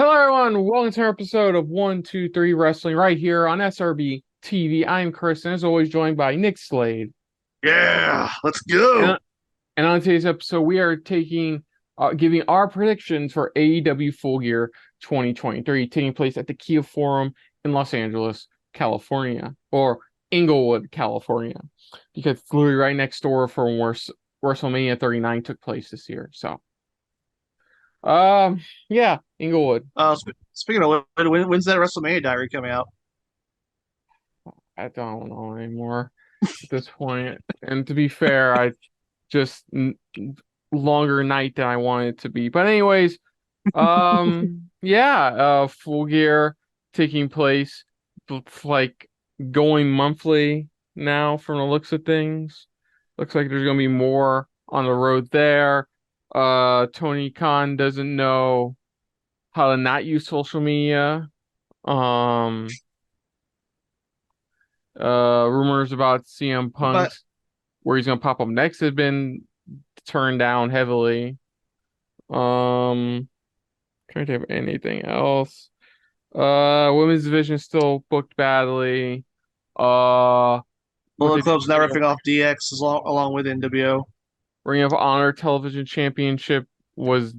Hello, everyone. Welcome to our episode of 1, 2, 3 Wrestling right here on SRB TV. I'm Chris, and as always, joined by Nick Slade. Yeah, let's go. And, and on today's episode, we are giving our predictions for AEW Full Gear 2023, taking place at the Kia Forum in Los Angeles, California, or Inglewood, California, because it's literally right next door from where WrestleMania 39 took place this year. So, yeah, Inglewood. Speaking of when's that WrestleMania diary coming out? I don't know anymore at this point. And to be fair, I just longer night than I want it to be. But anyways, yeah, Full Gear taking place like going monthly now from the looks of things. Looks like there's gonna be more on the road there. Tony Khan doesn't know how to not use social media. Um, Rumors about CM But Punk's where he's gonna pop up next have been turned down heavily. Trying to have anything else. Women's division still booked badly. Uh, with Bullet the Club's now ripping off DX along with NWO. Ring of Honor Television Championship was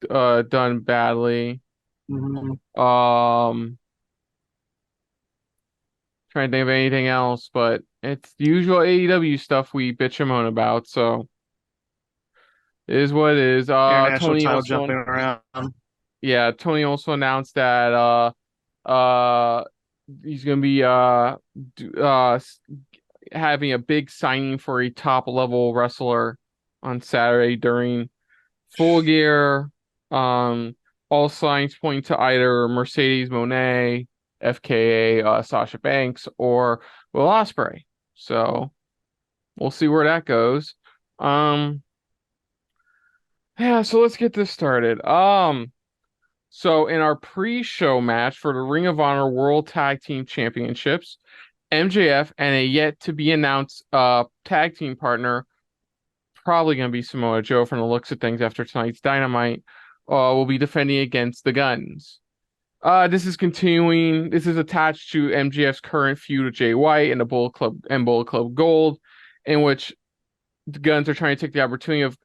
done badly. Hmm. Um, Trying to think of anything else, but it's the usual AEW stuff we bitch and moan about. So it is what it is. International title jumping around. Yeah, Tony also announced that uh he's gonna be having a big signing for a top level wrestler on Saturday during Full Gear. Um, all signs point to either Mercedes Moné, FKA Sasha Banks, or Will Ospreay. So we'll see where that goes. Um, yeah, so let's get this started. So in our pre-show match for the Ring of Honor World Tag Team Championships, MJF and a yet to be announced tag team partner, probably going to be Samoa Joe from the looks of things after tonight's Dynamite, will be defending against the Guns. This is continuing. This is attached to MJF's current feud with Jay White and the Bullet Club Gold, in which the Guns are trying to take the opportunity of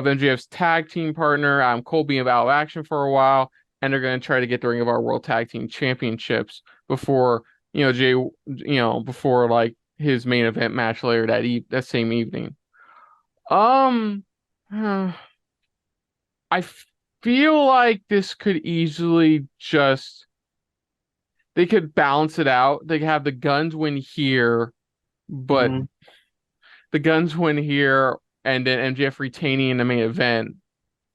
MJF's tag team partner, Cole, being out of action for a while, and they're going to try to get the Ring of Our World Tag Team Championships before before like his main event match later that same evening. Um, I feel like this could easily just they could balance it out. They could have the Guns win here, but Hmm. the Guns win here and then MJF retaining in the main event.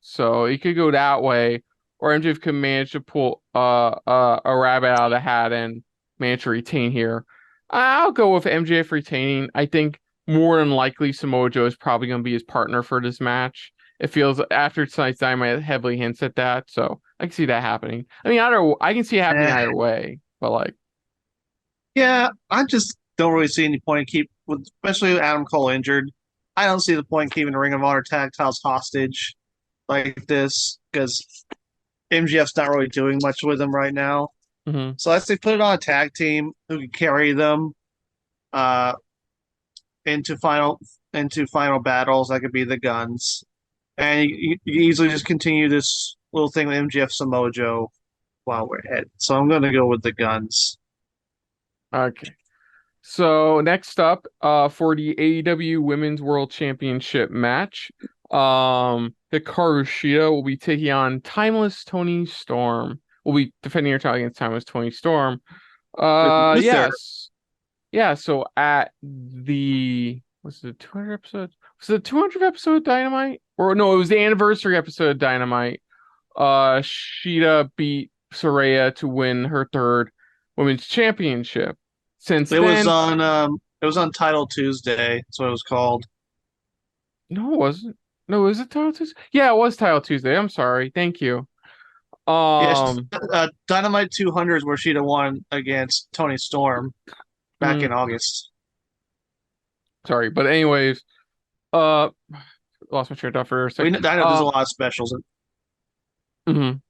So it could go that way, or MJF could manage to pull a rabbit out of the hat and manage to retain here. I'll go with MJF retaining. I think more than likely Samoa Joe is probably going to be his partner for this match. It feels after tonight's Dynamite heavily hints at that, so I can see that happening. I mean, I can see it happening Eh, either way, but like, yeah, I just don't really see any point in especially with Adam Cole injured. I don't see the point in keeping the Ring of Honor tag titles hostage like this because MGF's not really doing much with them right now. mhm. So I say put it on a tag team who can carry them uh, into final battles. That could be the Guns, and you easily just continue this little thing with MGF Samoa Joe while we're ahead. So I'm going to go with the Guns. Okay. So next up, for the AEW Women's World Championship match, Hikaru Shida will be taking on Timeless Tony Storm. Will be defending her title against Timeless Tony Storm. With Luther, Yes, yeah. So at the was it 200 episode? Was it the 200th episode of Dynamite? Or no, it was the anniversary episode of Dynamite. Shida beat Saraya to win her third women's championship. Since then, it was on Title Tuesday. That's what it was called. no, it wasn't. No, was it Title Tuesday? Yeah, it was Title Tuesday. I'm sorry. Thank you. Yes, Um, Dynamite 200 is where Sheeta won against Tony Storm back hmm, in August. sorry, but anyways, uh, lost my train of thought for a I second. know there's a lot of specials. Mhm.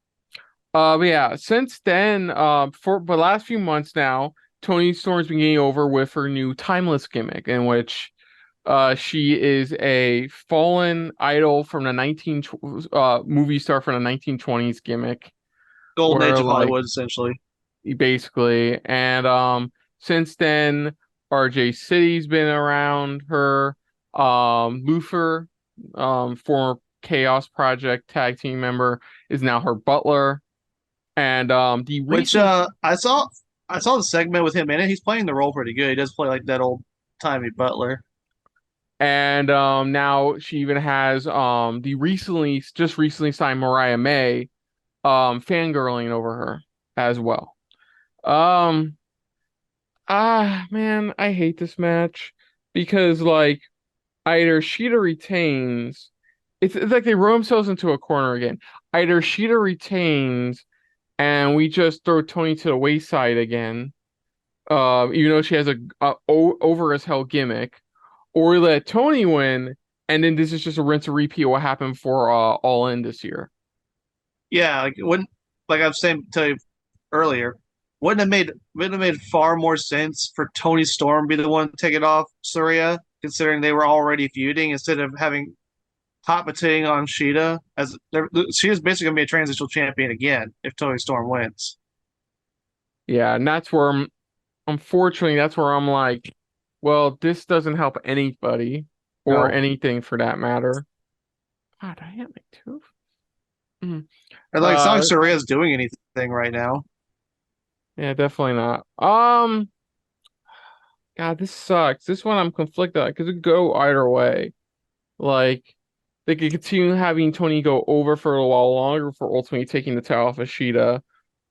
But yeah, since then, for the last few months now, Toni Storm's been getting over with her new timeless gimmick, in which she is a fallen idol from the movie star from the 1920s gimmick, Golden age where of like Hollywood, essentially. basically, and since then, RJ City's been around her, Luther, former Chaos Project tag team member, is now her butler. And the Which recent I saw the segment with him in it. He's playing the role pretty good. He does play like that old timey butler. and now she even has the recently signed Mariah May fangirling over her as well. Um man, I hate this match because like either Sheeta retains, it's like they row themselves into a corner again. Either Sheeta retains and we just throw Tony to the wayside again, even though she has over as hell gimmick, or we let Tony win, and then this is just a rinse and repeat of what happened for All In this year. Yeah, like wouldn't like I was saying to you earlier, wouldn't have made far more sense for Tony Storm be the one to take it off Surya, considering they were already feuding instead of having hot potatoing on Sheeta as Sheeta's basically gonna be a transitional champion again if Tony Storm wins. Yeah, and that's where unfortunately, that's where I'm like, well, this doesn't help anybody or No, anything for that matter. God, I hit my tooth. Mhm. and like it's not like Uh, Surya's doing anything right now. yeah, definitely not. God, this sucks. This one I'm conflicted because it could go either way. Like, they could continue having Tony go over for a little while longer for ultimately taking the title off of Sheeta,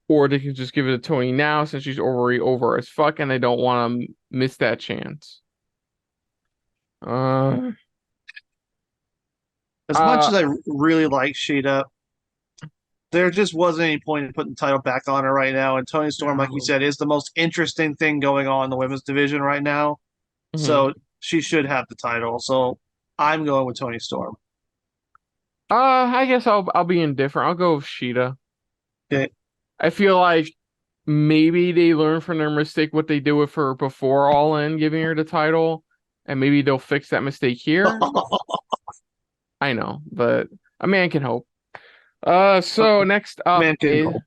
or they could just give it to Tony now since she's already over as fuck and they don't want to miss that chance. Uh, As much uh, as I really like Sheeta, there just wasn't any point in putting the title back on her right now. And Tony Storm, like you no. said, is the most interesting thing going on in the women's division right now. Mhm. So she should have the title. So I'm going with Tony Storm. I guess I'll be indifferent. I'll go with Sheeta. Okay. I feel like maybe they learned from their mistake what they did with her before All In, giving her the title, and maybe they'll fix that mistake here. I know, but a man can hope. So next up Man can is hope.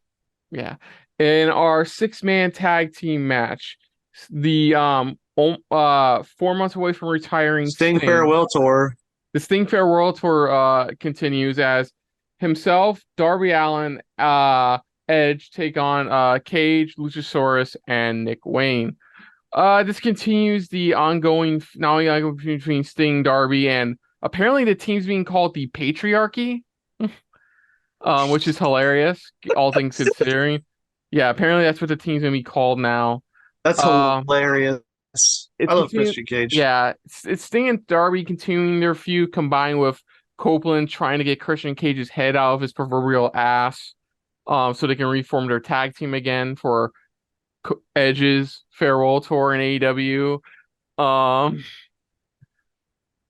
yeah, in our six-man tag team match, the 4 months away from retiring Sting Sting. farewell tour. The Sting Farewell Tour continues as himself, Darby Allin, Edge take on Cage, Luchasaurus, and Nick Wayne. This continues the ongoing between Sting, Darby, and apparently the team's being called the Patriarchy, which is hilarious, all things considering. Yeah, apparently that's what the team's gonna be called now. That's Um, hilarious. it's I love continue. Christian Cage. Yeah, it's Sting and Darby continuing their feud, combined with Copeland trying to get Christian Cage's head out of his proverbial ass, so they can reform their tag team again for Edge's farewell tour in AEW. I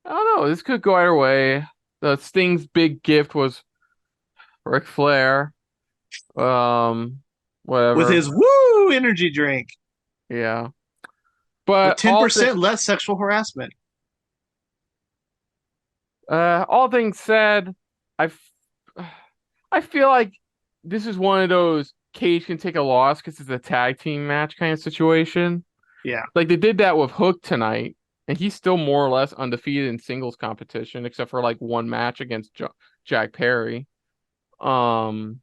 don't know. This could go either way. The Sting's big gift was Ric Flair. Um, With whatever. his woo energy drink Yeah, with but 10% less sexual harassment. all things said, I f- I feel like this is one of those Cage can take a loss because it's a tag team match kind of situation. Yeah. Like they did that with Hook tonight, and he's still more or less undefeated in singles competition, except for like one match against Jack Perry. Um,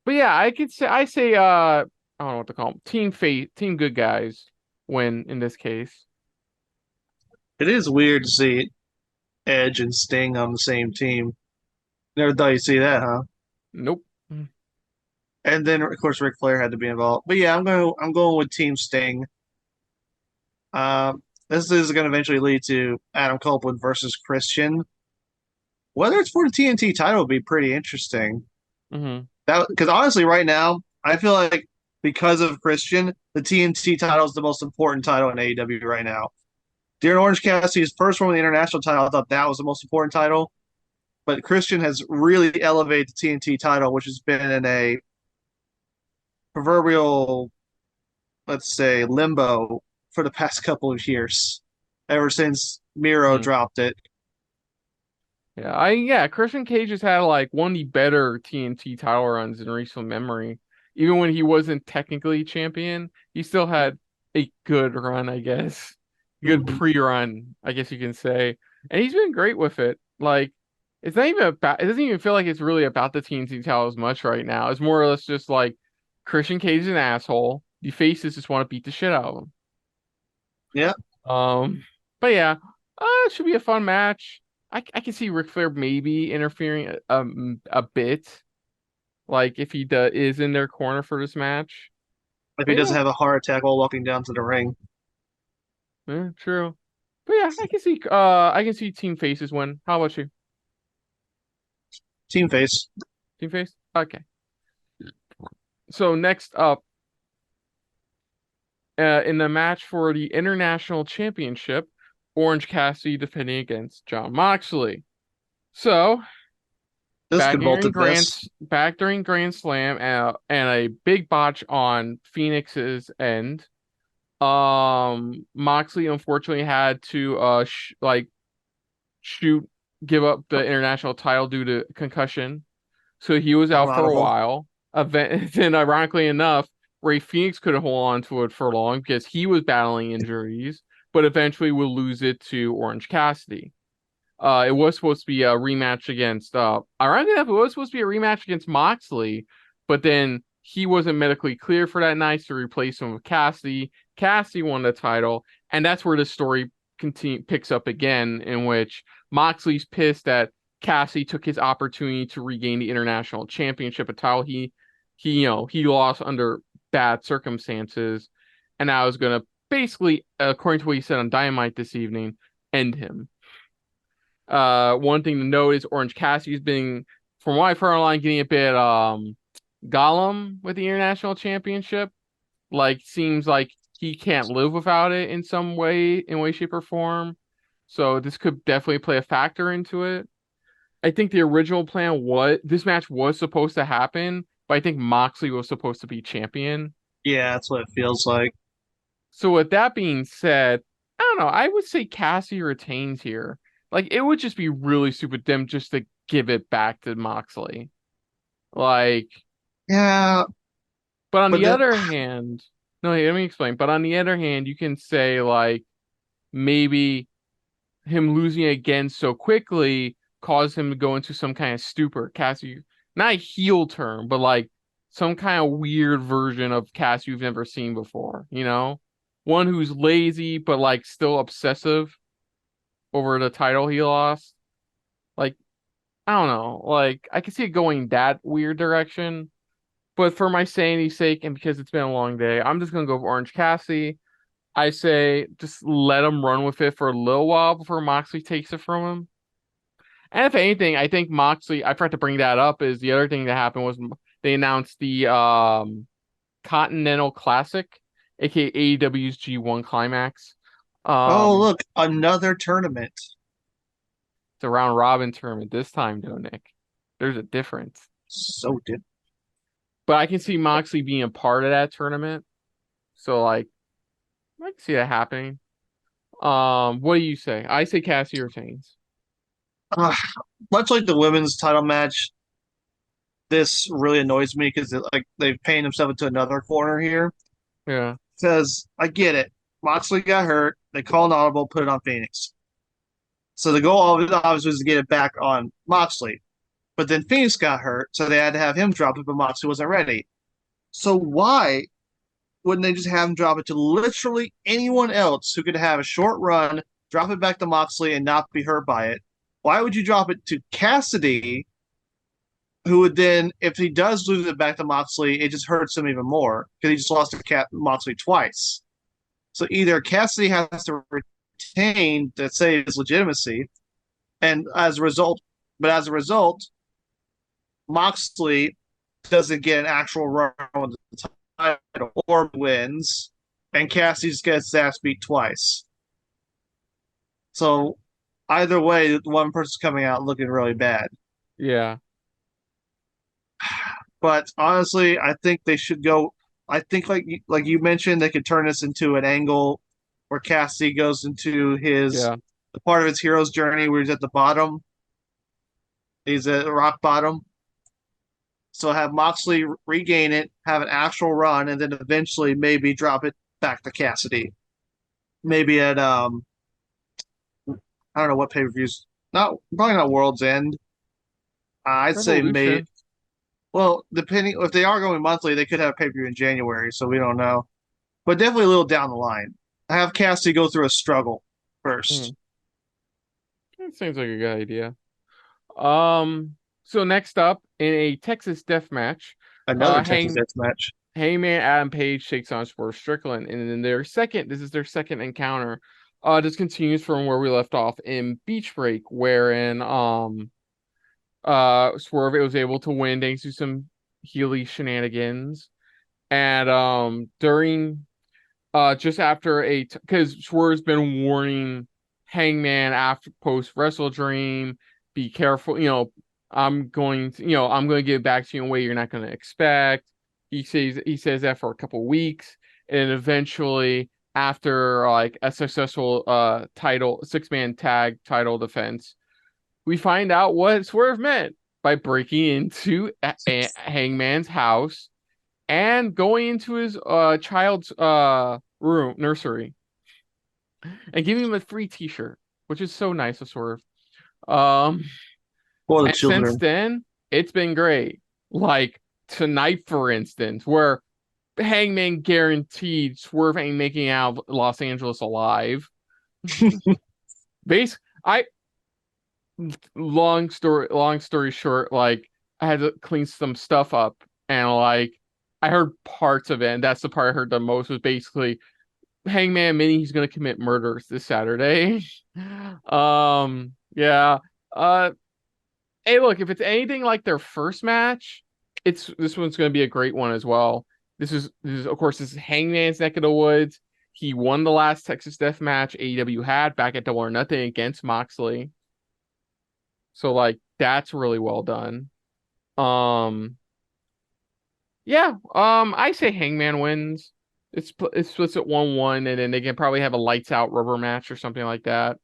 but yeah, I say I don't know what to call them. Team good guys win in this case. It is weird to see Edge and Sting on the same team. Never thought you'd see that, huh? Nope. And then of course Ric Flair had to be involved. But yeah, I'm going with Team Sting. This is going to eventually lead to Adam Copeland versus Christian. Whether it's for the TNT title would be pretty interesting. Mm-hmm. That because honestly, right now I feel like because of Christian, the TNT title is the most important title in AEW right now. During Orange Cassidy's first one with the international title, I thought that was the most important title. But Christian has really elevated the TNT title, which has been in a proverbial, let's say, limbo for the past couple of years, ever since Miro Hmm. dropped it. Yeah, Christian Cage has had like one of the better TNT title runs in recent memory. Even when he wasn't technically champion, he still had a good run, I guess. Good Mhm. pre-run, I guess you can say. And he's been great with it. Like, it's not even about, it doesn't even feel like it's really about the TNT title as much right now. It's more or less just like Christian Cage is an asshole. The faces just want to beat the shit out of him. Yeah, But yeah, it should be a fun match. I can see Ric Flair maybe interfering a bit, like if he is in their corner for this match. if he But doesn't have a heart attack while walking down to the ring. yeah, true. But yeah, I can see team faces win. How about you? Team face. Team face? Okay. So next up, in the match for the International Championship, Orange Cassidy defending against John Moxley. So This could bolt at this. back during Grand Slam and a big botch on Phoenix's end. Moxley unfortunately had to shoot give up the international title due to concussion, so he was How out for a honorable. while. Then ironically enough, Ray Phoenix couldn't hold on to it for long because he was battling injuries, but eventually will lose it to Orange Cassidy. It was supposed to be a rematch against ironically enough, it was supposed to be a rematch against Moxley, but then he wasn't medically clear for that night to replace him with Cassidy. Cassidy won the title, and that's where the story picks up again, in which Moxley's pissed that Cassidy took his opportunity to regain the international championship, a title he lost under bad circumstances, and I was gonna basically, according to what he said on Dynamite this evening, end him. One thing to note is Orange Cassidy's been, from what I've heard online, getting a bit Gollum with the international championship. Like, seems like he can't live without it in way, shape, or form. So this could definitely play a factor into it. I think the original plan was this match was supposed to happen, but I think Moxley was supposed to be champion. Yeah, that's what it feels like. So with that being said, I don't know. I would say Cassie retains here. Like, it would just be really stupid them just to give it back to Moxley. Like, Yeah, but on but the then other hand, no, let me explain. But on the other hand, you can say like maybe him losing again so quickly caused him to go into some kind of stupor. Cassie, not a heel term, but like some kind of weird version of Cassie you've never seen before, you know? One who's lazy but like still obsessive over the title he lost. Like, I don't know. Like, I can see it going that weird direction. But for my sanity's sake, and because it's been a long day, I'm just gonna go with Orange Cassidy. I say just let him run with it for a little while before Moxley takes it from him. And if anything, I think Moxley, I forgot to bring that up, is the other thing that happened was they announced the Continental Classic, aka AEW's G1 Climax. oh Um, look, another tournament. it's a round robin tournament this time, though, Nick. There's a difference. So did But I can see Moxley being a part of that tournament. So like I can see that happening. What do you say? I say Cassie retains. uh, much like the women's title match. This really annoys me because like they've painted themselves into another corner here. Yeah. Because I get it, Moxley got hurt. They call an audible, put it on Phoenix. So the goal obviously was to get it back on Moxley. But then Phoenix got hurt, so they had to have him drop it, but Moxley wasn't ready. So why wouldn't they just have him drop it to literally anyone else who could have a short run, drop it back to Moxley and not be hurt by it? Why would you drop it to Cassidy, who would then, if he does lose it back to Moxley, it just hurts him even more because he just lost to Moxley twice. So either Cassidy has to retain to save his legitimacy, and as a result, Moxley doesn't get an actual run with the title or wins, and Cassidy just gets his ass beat twice. So either way, one person's coming out looking really bad. Yeah. But honestly, I think they should go. I think like you mentioned, they could turn this into an angle where Cassidy goes into his Yeah. the part of his hero's journey where he's at the bottom. He's at rock bottom. So have Moxley regain it, have an actual run, and then eventually maybe drop it back to Cassidy. Maybe at I don't know what pay per views. Not probably not World's End. I'd say maybe. Revolution. Well, depending if they are going monthly, they could have pay per view in January, so we don't know. But definitely a little down the line. Have Cassidy go through a struggle first. Hmm. That seems like a good idea. So next up in a Texas death match, Another Texas Hang Death match. Hangman Adam Page takes on Swerve Strickland, and then this is their second encounter. This continues from where we left off in Beach Break, wherein Swerve was able to win thanks to some Healy shenanigans. And during just after because Swerve's been warning Hangman after post Wrestle Dream, be careful, I'm going to give it back to you in a way you're not going to expect. He says that for a couple weeks, and eventually after like a successful title 6-man tag title defense, we find out what Swerve meant by breaking into Hangman's house and going into his child's room nursery and giving him a free t-shirt, which is so nice of Swerve. Um For the and since children. then, it's been great. Like tonight, for instance, where Hangman guaranteed Swerve ain't making out of Los Angeles alive. Base I long story short, like I had to clean some stuff up, and like I heard parts of it, and that's the part I heard the most was basically Hangman admitting he's gonna commit murder this Saturday. Yeah. Uh Hey, look, if it's anything like their first match, this one's gonna be a great one as well. This is of course this is Hangman's neck of the woods. He won the last Texas Death match AEW had back at Double or Nothing against Moxley. So like that's really well done. Um yeah, I say Hangman wins. It splits at 1-1, and then they can probably have a lights out rubber match or something like that.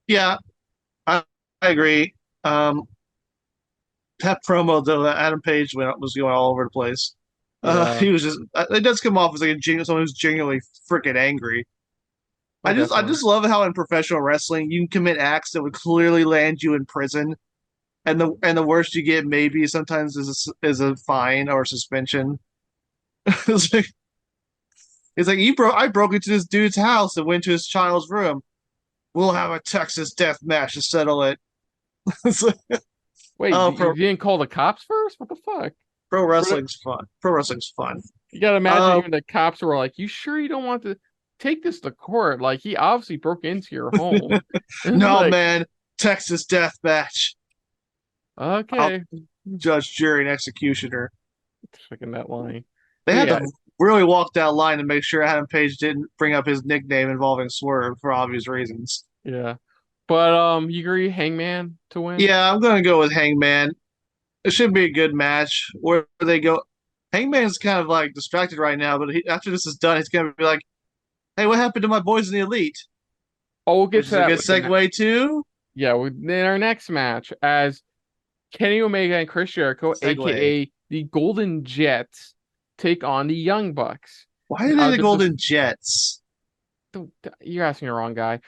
Yeah, I agree. That promo though that Adam Page was going all over the place. Yeah. He was just it does come off as like someone who's genuinely freaking angry. Oh, I definitely. just love how in professional wrestling you can commit acts that would clearly land you in prison, and the worst you get maybe sometimes is a fine or suspension. it's like I broke into this dude's house and went to his child's room. We'll have a Texas death match to settle it. It's like, Wait, oh, you didn't call the cops first? What the fuck? pro Were the- wrestling's fun. Pro wrestling's fun. You gotta imagine Um, even the cops were like, "You sure you don't want to take this to court? Like he obviously broke into your home." And it's no like, man, Texas death match. I'll okay, judge, jury, and executioner. fucking that line. They But had yeah, to really walk that line to make sure Adam Page didn't bring up his nickname involving Swerve for obvious reasons. yeah. But you agree, Hangman to win? Yeah, I'm gonna go with Hangman. It should be a good match where they go. Hangman's kind of like distracted right now, but after this is done, he's gonna be like, "Hey, what happened to my boys in the Elite?" Oh, we'll get Which to is a that good with the segue to in our next match as Kenny Omega and Chris Jericho, segue. aka the Golden Jets, take on the Young Bucks. Why are they Now, the Golden Jets? you're asking the wrong guy.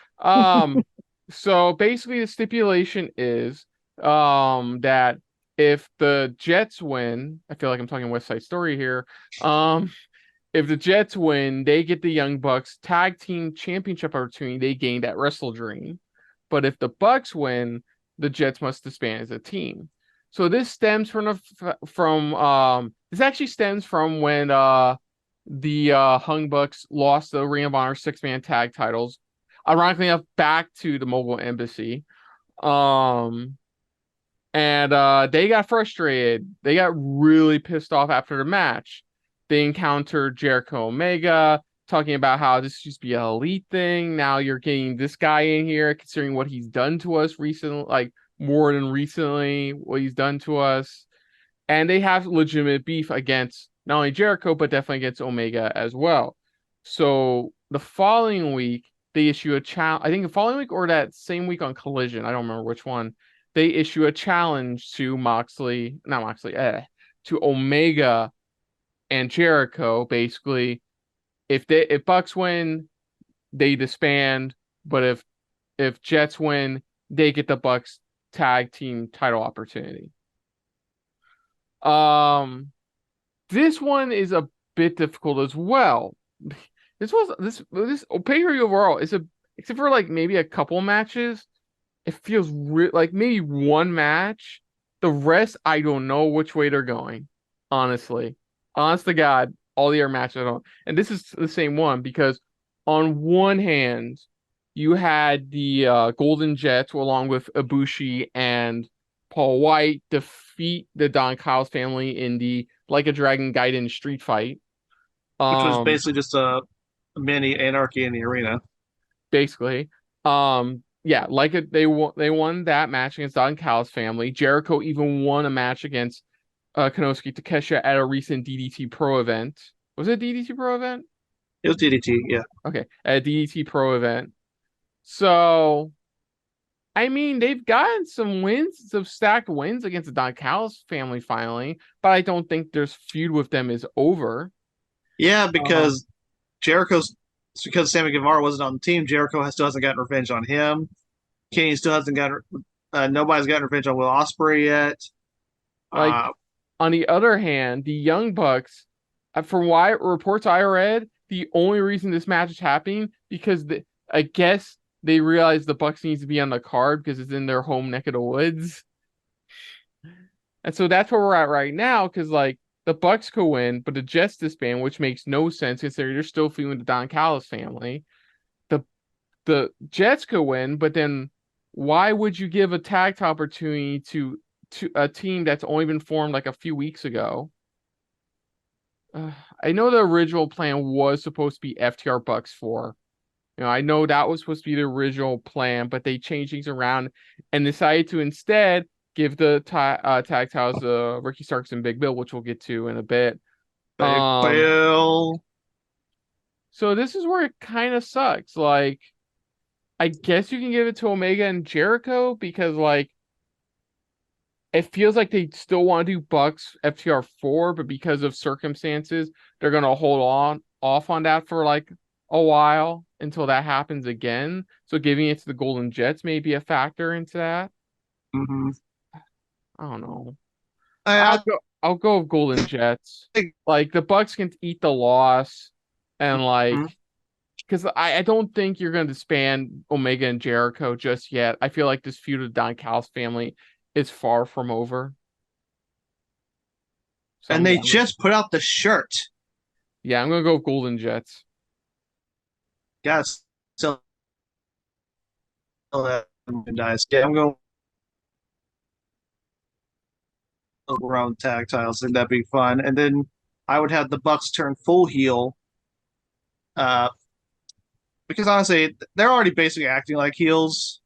So basically the stipulation is that if the Jets win, I feel like I'm talking West Side Story here. If the Jets win, they get the Young Bucks tag team championship opportunity they gained at Wrestle Dream. But if the Bucks win, the Jets must disband as a team. So this stems from this actually stems from when the Hung Bucks lost the Ring of Honor 6-man tag titles, ironically enough, back to the Mogul Embassy. Um, and they got frustrated. They got really pissed off after the match. They encountered Jericho Omega, talking about how this used to be an elite thing. Now you're getting this guy in here, considering what he's done to us recently, like more than recently, what he's done to us. And they have legitimate beef against not only Jericho, but definitely against Omega as well. So the following week, they issue a challenge. I think the following week or that same week on Collision, I don't remember which one. They issue a challenge to Moxley, not Moxley, to Omega and Jericho. Basically, if Bucks win, they disband. But if Jets win, they get the Bucks tag team title opportunity. Um, this one is a bit difficult as well. This pay-per-view overall is a except for like maybe a couple matches, it feels like maybe one match. The rest, I don't know which way they're going. Honestly, honest to God, all the other matches I don't. And this is the same one because on one hand, you had the Golden Jets along with Ibushi and Paul White defeat the Don Kyle's family in the Like a Dragon Gaiden street fight. which was Um, basically just a mini anarchy in the arena. basically. Yeah, they won that match against Don Callis family. Jericho even won a match against Konosuke Takeshita at a recent DDT Pro event. Was it a DDT Pro event? It was DDT, yeah. Okay, at a DDT Pro event. So, I mean, they've gotten some wins, some stacked wins against the Don Callis family finally, but I don't think their feud with them is over. Yeah, Um, because Jericho's because Sammy Guevara wasn't on the team. Jericho still hasn't gotten revenge on him. Kenny still hasn't gotten. Nobody's gotten revenge on Will Ospreay yet. like Uh, On the other hand, the Young Bucks, from why reports I read, the only reason this match is happening because I guess they realize the Bucks needs to be on the card because it's in their home neck of the woods, and so that's where we're at right now. Because like the Bucks could win, but the Jets disband, which makes no sense considering they're still feuding the Don Callis family. The the Jets could win, but then why would you give a tag title opportunity to a team that's only been formed like a few weeks ago? I know the original plan was supposed to be FTR Bucks 4. I know that was supposed to be the original plan, but they changed things around and decided to instead give the tag titles to Ricky Starks and Big Bill, which we'll get to in a bit. Big Um, Bill. so this is where it kind of sucks. Like, I guess you can give it to Omega and Jericho because like it feels like they still want to do Bucks FTR 4, but because of circumstances, they're gonna hold on off on that for like a while until that happens again. So giving it to the Golden Jets may be a factor into that. Mm-hmm. I don't know. I I'll go with Golden Jets. think. Like the Bucks can eat the loss and like Mhm. because I don't think you're gonna disband Omega and Jericho just yet. I feel like this feud with Don Callis family is far from over. So And they just put out the shirt. I'm gonna go with Golden Jets. Guys, still that merchandise. Yeah, I'm going around tag titles, and that'd be fun. And then I would have the Bucks turn full heel. Uh, because honestly, they're already basically acting like heels.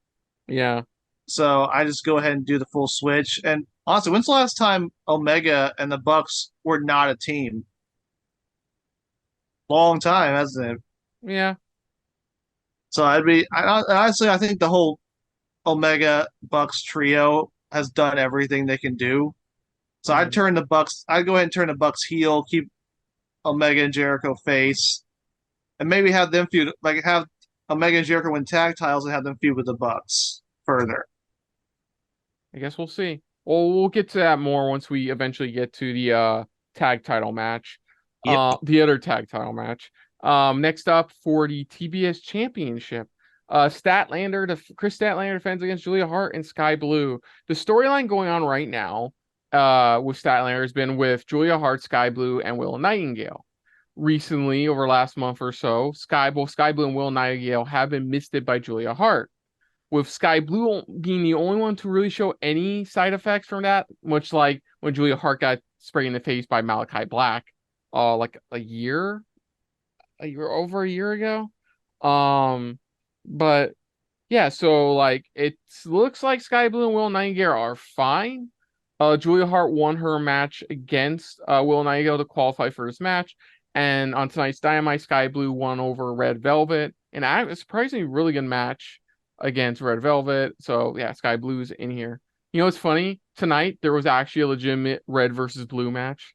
Yeah. So I just go ahead and do the full switch. And honestly, when's the last time Omega and the Bucks were not a team? Long time, hasn't it? Yeah. So honestly, I think the whole Omega Bucks trio has done everything they can do. So I'd Mhm. turn the Bucks. I'd go ahead and turn the Bucks heel, keep Omega and Jericho face, and maybe have them feud, like have Omega and Jericho win tag titles and have them feud with the Bucks further. I guess we'll see. Well, we'll get to that more once we eventually get to the tag title match. Yep. The other tag title match. Next up for the TBS Championship. Chris Statlander defends against Julia Hart and Sky Blue. The storyline going on right now, with Statlander has been with Julia Hart, Sky Blue, and Will Nightingale. Recently, over last month or so, both Sky Blue and Will Nightingale have been misted by Julia Hart, with Sky Blue being the only one to really show any side effects from that, much like when Julia Hart got sprayed in the face by Malachi Black, like over a year ago. But yeah, so like it looks like Sky Blue and Will Nightingale are fine. Julia Hart won her match against Will Nightingale to qualify for this match. And on tonight's Dynamite, Sky Blue won over Red Velvet. And a surprisingly really good match against Red Velvet. So yeah, Sky Blue's in here. You know what's funny? Tonight there was actually a legitimate red versus blue match.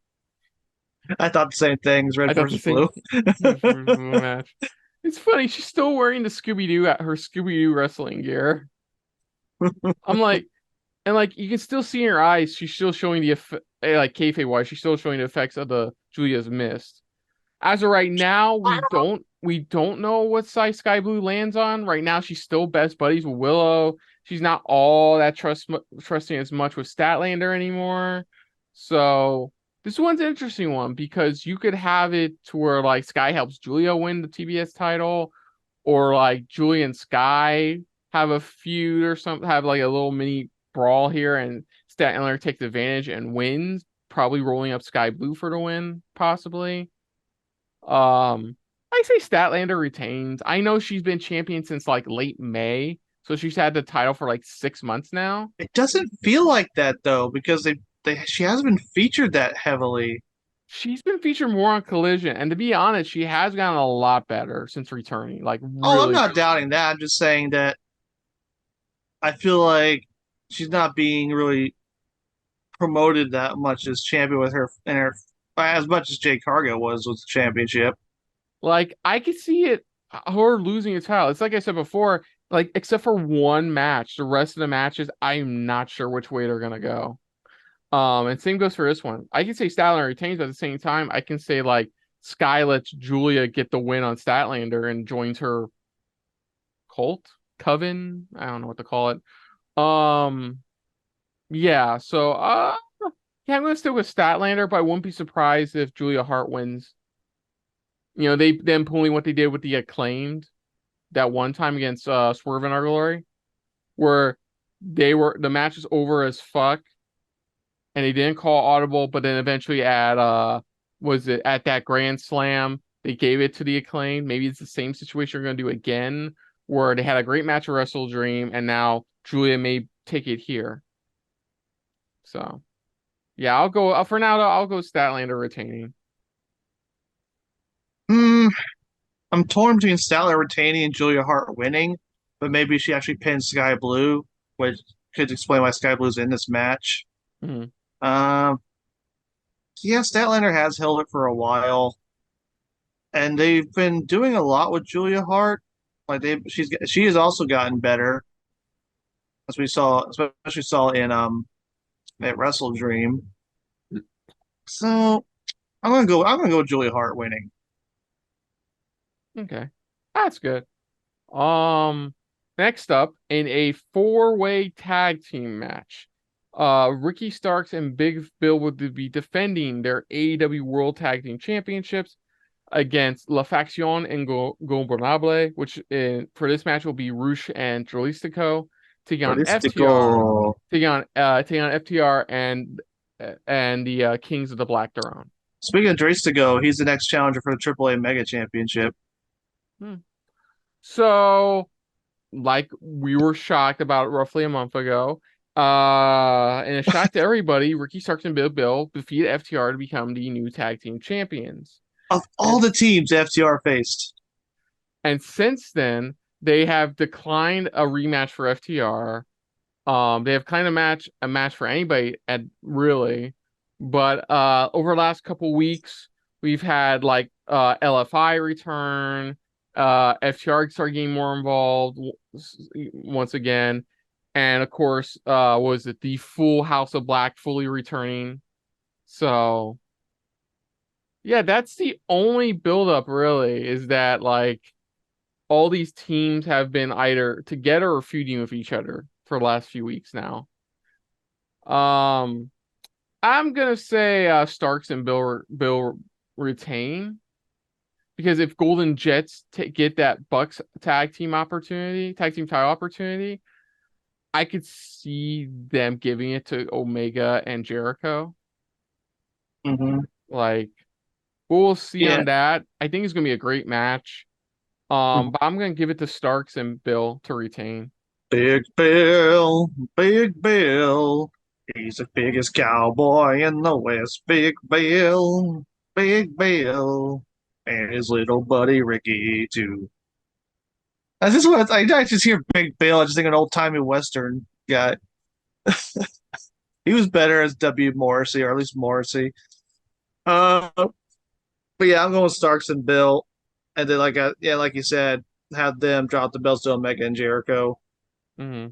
I thought the same thing as I red thought the versus same blue. red versus blue match. It's funny, she's still wearing the Scooby Doo at her Scooby Doo wrestling gear. I'm like, and like you can still see in her eyes, she's still showing like kayfabe wise, she's still showing the effects of the Julia's mist. As of right now, we don't know what size Sky Blue lands on. Right now, she's still best buddies with Willow. She's not all that trusting as much with Statlander anymore. So this one's an interesting one because you could have it to where like Sky helps Julia win the TBS title, or like Julia and Sky have a feud or something, have like a little mini brawl here, and Statlander takes advantage and wins, probably rolling up Sky Blue for the win, possibly. I say Statlander retains. I know she's been champion since like late May, so she's had the title for like 6 months now. It doesn't feel like that though, because she hasn't been featured that heavily. She's been featured more on Collision, and to be honest, she has gotten a lot better since returning. Like Oh, I'm really, not doubting that. I'm just saying that I feel like she's not being really promoted that much as champion with her and her as much as Jay Cargill was with the championship. like I could see it her losing a title. It's like I said before, like except for one match, the rest of the matches, I'm not sure which way they're gonna go. And same goes for this one. I can say Statlander retains, but at the same time, I can say like Sky lets Julia get the win on Statlander and joins her cult, coven. I don't know what to call it. Yeah. So, yeah, I'm gonna stick with Statlander, but I wouldn't be surprised if Julia Hart wins. You know, they then pulling what they did with the Acclaimed that one time against Swerve and Our Glory, where the match was over as fuck and they didn't call audible, but then eventually at was it at that Grand Slam they gave it to the Acclaim. Maybe it's the same situation we're gonna do again, where they had a great match at Wrestle Dream, and now Julia may take it here. So yeah, I'll go for now. I'll go Statlander retaining. Hmm, I'm torn between Statler retaining and Julia Hart winning, but maybe she actually pins Sky Blue, which could explain why Sky Blue's in this match. Mhm. Um, yeah, Statlander has held it for a while, and they've been doing a lot with Julia Hart. Like she has also gotten better, as we saw, especially saw in at Wrestle Dream. So I'm gonna go with Julia Hart winning. Okay, that's good. Um, Next up in a four-way tag team match, Ricky Starks and Big Bill would be defending their AEW World Tag Team Championships against La Facción Ingobernable, which for this match will be Rush and Jalistico taking on FTR, Balistico. taking on FTR and the Kings of the Black Throne. Speaking of Drastigo, he's the next challenger for the AAA Mega Championship. Hmm. So, like we were shocked about roughly a month ago, and a shock to everybody, Ricky Starks and Big Bill defeated FTR to become the new tag team champions. Of all And the teams FTR faced. and since then, they have declined a rematch for FTR. They have kind of a match for anybody at really, but over the last couple weeks, we've had like LFI return, FTR start getting more involved once again, and of course, was it the full House of Black fully returning? So yeah, that's the only buildup really, is that like all these teams have been either together or feuding with each other for the last few weeks now. Um, I'm gonna say Starks and Bill retain, because if Golden Jets get that Bucks tag team title opportunity, I could see them giving it to Omega and Jericho. Mm-hmm. Like, we'll see Yeah. on that. I think it's gonna be a great match. But I'm gonna give it to Starks and Bill to retain. Big Bill, Big Bill. He's the biggest cowboy in the West, Big Bill, and his little buddy Ricky too. I just want I just hear Big Bill. I just think an old timey Western guy. He was better as W. Morrissey, or at least Morrissey. Uh, but yeah, I'm going with Starks and Bill, and then like you said, have them drop the belts to Omega and Jericho. Hmm.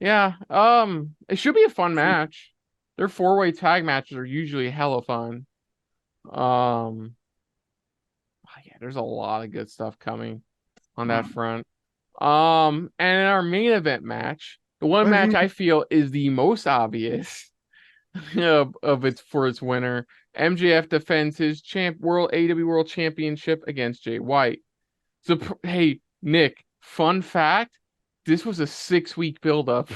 Yeah, it should be a fun match. Their four-way tag matches are usually hella fun. Um, yeah, there's a lot of good stuff coming on that front. And in our main event match, the one match I feel is the most obvious of its for its winner, MJF defends his world AEW World Championship against Jay White. So hey, Nick, fun fact, this was a 6-week buildup.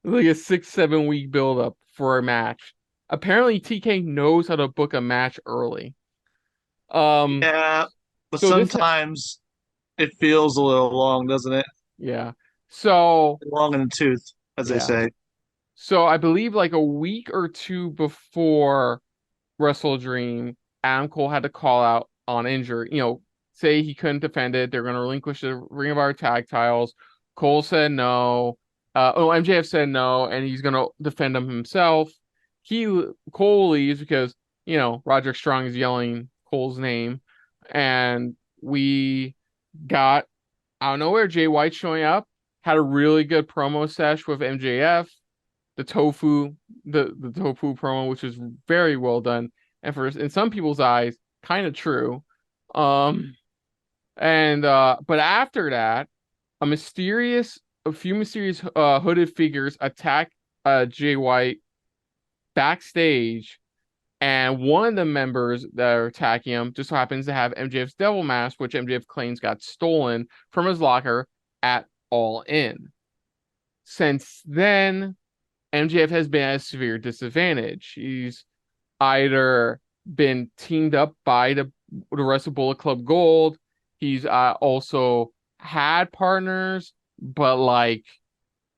Like a 6-7 week buildup for a match. Apparently TK knows how to book a match early. Um Yeah, but so this sometimes it feels a little long, doesn't it? yeah. So Long in the tooth, as they yeah. say. So I believe like a week or two before Wrestle Dream, Adam Cole had to call out on injury. Say he couldn't defend it. They're going to relinquish the Ring of Honor tag titles. Cole said no. MJF said no, and he's going to defend them himself. Cole leaves because Roderick Strong is yelling Cole's name, and we got out of nowhere Jay White showing up. Had a really good promo sesh with MJF, the tofu, the tofu promo, which was very well done, and for in some people's eyes, kind of true. Um, and but after that, a few mysterious hooded figures attack Jay White backstage, and one of the members that are attacking him just so happens to have MJF's devil mask, which MJF claims got stolen from his locker at All In. Since then, MJF has been at a severe disadvantage. He's either been teamed up by the rest of Bullet Club Gold. He's also had partners, but like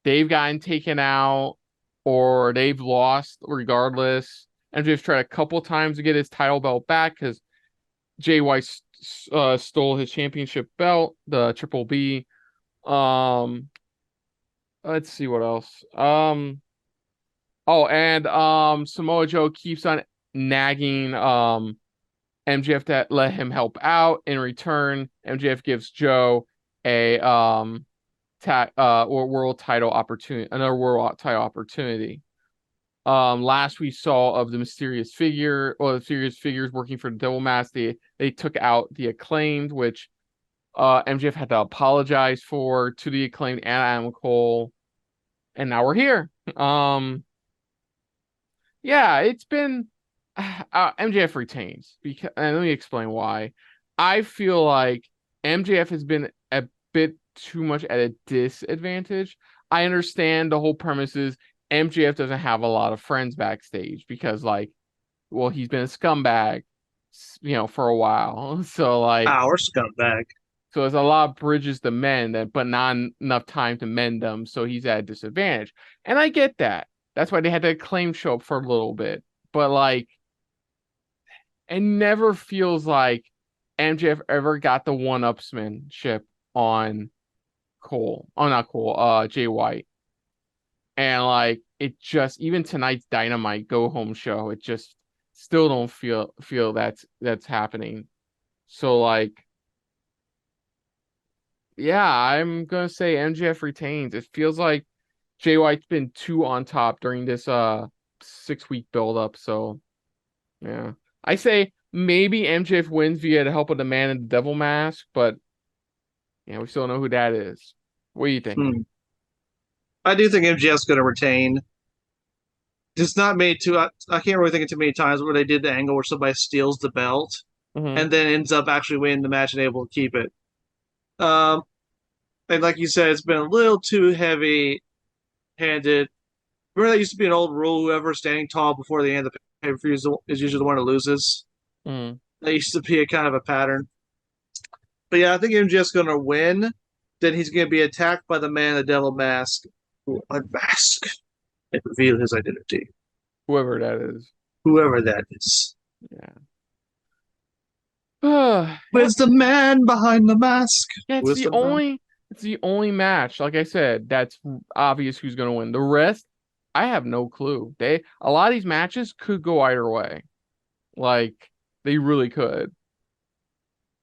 they've gotten taken out or they've lost regardless. MJF's tried a couple times to get his title belt back because Jay White stole his championship belt, the Triple B. Um, let's see what else. Oh, and Samoa Joe keeps on nagging MJF to let him help out. In return, MJF gives Joe a or world title opportunity, another world title opportunity. Last we saw of the mysterious figures working for the Devil Mask, they took out the Acclaimed, which MJF had to apologize for to the Acclaimed and Adam Cole, and now we're here. Yeah, it's been MJF retains because, and let me explain why. I feel like MJF has been a bit too much at a disadvantage. I understand the whole premise is MJF doesn't have a lot of friends backstage because, like, well, he's been a scumbag, for a while. Our scumbag. So there's a lot of bridges to mend, but not enough time to mend them. So he's at a disadvantage, and I get that. That's why they had to claim show up for a little bit. But like, it never feels like MJF ever got the one-upsmanship on Cole. Oh, not Cole. Jay White. And like, it just even tonight's Dynamite go home show, it just still don't feel that's happening. So like, yeah, I'm gonna say MJF retains. It feels like Jay White's been too on top during this 6-week build up. So yeah. I say maybe MJF wins via the help of the man in the devil mask, but yeah, we still don't know who that is. What do you think? I do think MJF's going to retain. Just not made too. I can't really think of too many times where they did the angle where somebody steals the belt Mm-hmm. and then ends up actually winning the match and able to keep it. Um, and like you said, it's been a little too heavy-handed. Remember that used to be an old rule: whoever's standing tall before the end of the pay-per-view is usually the one who loses. Mm-hmm. That used to be a kind of a pattern. But yeah, I think MJF's going to win. Then he's going to be attacked by the man in the devil mask will unmask and reveal his identity, Whoever that is. whoever that is. Yeah. Where's the man behind the mask? Yeah, Where's the man? it's the only match. Like I said, that's obvious who's gonna win. The rest, I have no clue. A lot of these matches could go either way. Like they really could.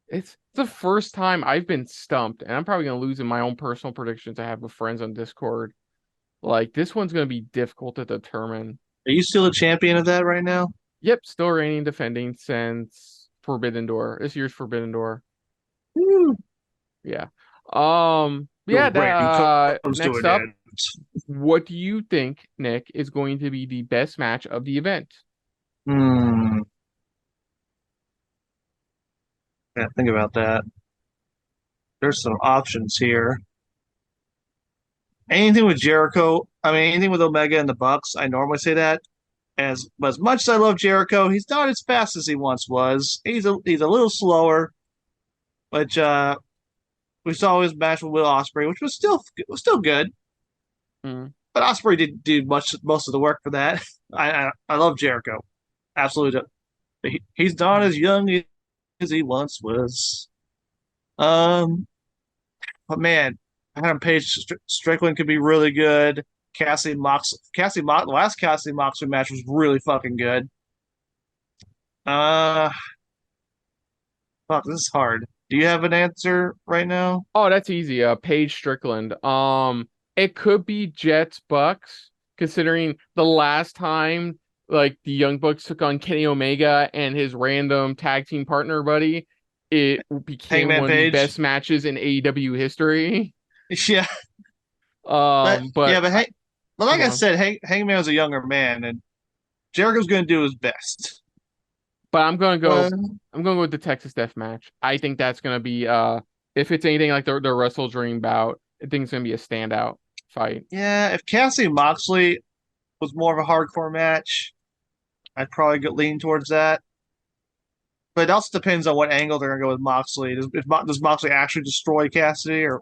It's the first time I've been stumped, and I'm probably gonna lose in my own personal predictions I have with friends on Discord. Like this one's gonna be difficult to determine. Are you still a champion of that right now? Yep, still reigning, defending since Forbidden Door. This year's Forbidden Door. Woo. Yeah. Your Yeah, reign comes to next an up, end. what do you think, Nick, is going to be the best match of the event? Hmm. Yeah, think about that. There's some options here. Anything with Jericho, I mean, anything with Omega and the Bucks, I normally say that. As much as I love Jericho, he's not as fast as he once was. He's a little slower, which we saw his match with Will Ospreay, which was still good. Mm. But Ospreay didn't do most of the work for that. I love Jericho, absolutely. But he's not as young as he once was. But man, Adam Page Strickland could be really good. The last Cassie Moxley match was really fucking good. Uh, fuck, this is hard. Do you have an answer right now? Oh, that's easy. Paige Strickland. It could be Jets Bucks, considering the last time like the Young Bucks took on Kenny Omega and his random tag team partner buddy, it became Hangman one of the Page. best matches in AEW history. Yeah, But but like go I on. said, Hangman was a younger man, and Jericho's going to do his best. But But I'm gonna go with the Texas Death Match. I think that's gonna be if it's anything like the Wrestle Dream bout, I think it's gonna be a standout fight. yeah, if Cassie Moxley was more of a hardcore match, I'd probably lean towards that. But it also depends on what angle they're going to go with Moxley. Does Moxley actually destroy Cassidy, or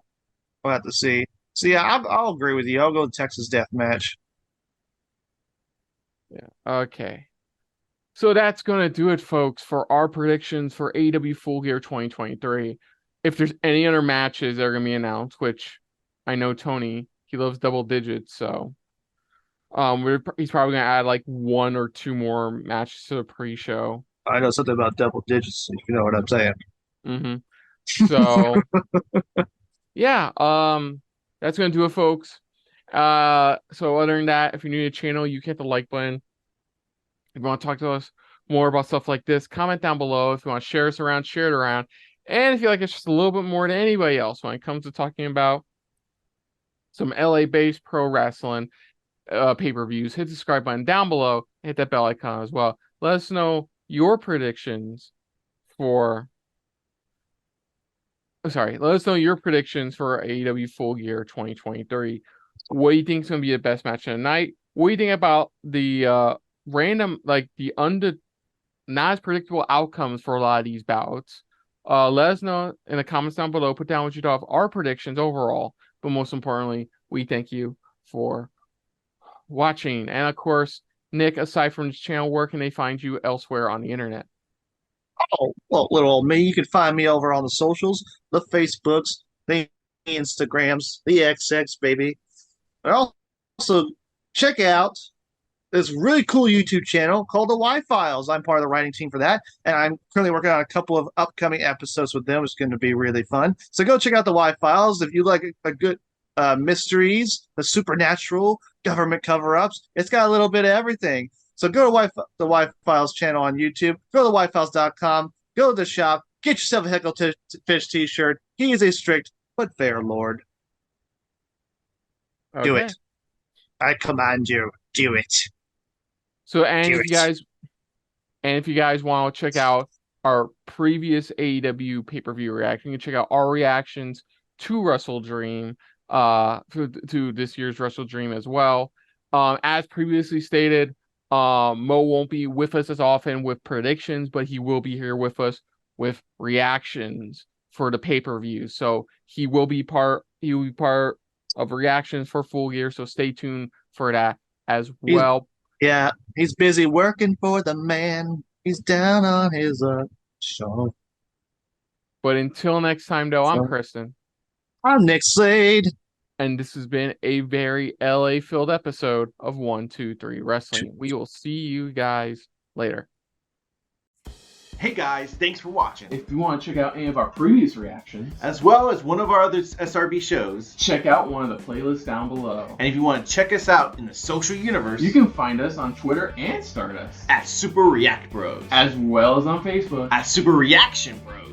we'll have to see. So yeah, I'll agree with you. I'll go with Texas Death Match. Yeah. Okay. So that's gonna do it, folks, for our predictions for AEW Full Gear 2023. If there's any other matches that are gonna be announced, which I know Tony, he loves double digits, so he's probably gonna add like one or two more matches to the pre-show. I know something about double digits, if you know what I'm saying. Mm-hmm. So yeah, that's gonna do it, folks. So other than that, if you're new to the channel, you can hit the like button. If you want to talk to us more about stuff like this, comment down below. If you want to share us around, share it around. And if you like us just a little bit more than anybody else when it comes to talking about some LA-based pro wrestling pay-per-views, hit the subscribe button down below. Hit that bell icon as well. Let us know your predictions for let us know your predictions for AEW Full Gear 2023. What do you think is going to be the best match of the night? What do you think about the random, like the not as predictable outcomes for a lot of these bouts? Let us know in the comments down below. Put down what you thought of our predictions overall. But most importantly, we thank you for watching. And of course, Nick, aside from this channel, where can they find you elsewhere on the internet? Oh, well, little old me. You can find me over on the socials, the Facebooks, the Instagrams, the XX, baby. And also, check out this really cool YouTube channel called the Y Files. I'm part of the writing team for that, and I'm currently working on a couple of upcoming episodes with them. It's going to be really fun. So go check out the Y Files if you like a good mysteries, the supernatural, government cover-ups. It's got a little bit of everything. So go to the Y Files channel on YouTube. Go to YFiles.com. Go to the shop. Get yourself a Heckle Fish t-shirt. He is a strict but fair lord. Okay. Do it. I command you. Do it. So, and if you guys want to check out our previous AEW pay-per-view reaction, you can check out our reactions to Wrestle Dream, to this year's Wrestle Dream as well. As previously stated, Mo won't be with us as often with predictions, but he will be here with us with reactions for the pay-per-view. So he will be part of reactions for Full Gear, so stay tuned for that as He's- well. Yeah, he's busy working for the man. He's down on his show. But until next time, though, I'm Kristen. I'm Nick Slade. And this has been a very LA-filled episode of 1-2-3 Wrestling. We will see you guys later. Hey guys, thanks for watching. If you want to check out any of our previous reactions, As well as one of our other SRB shows. check out one of the playlists down below. And if you want to check us out in the social universe, You can find us on Twitter and Stardust, at Super React Bros. as well as on Facebook. At Super Reaction Bros.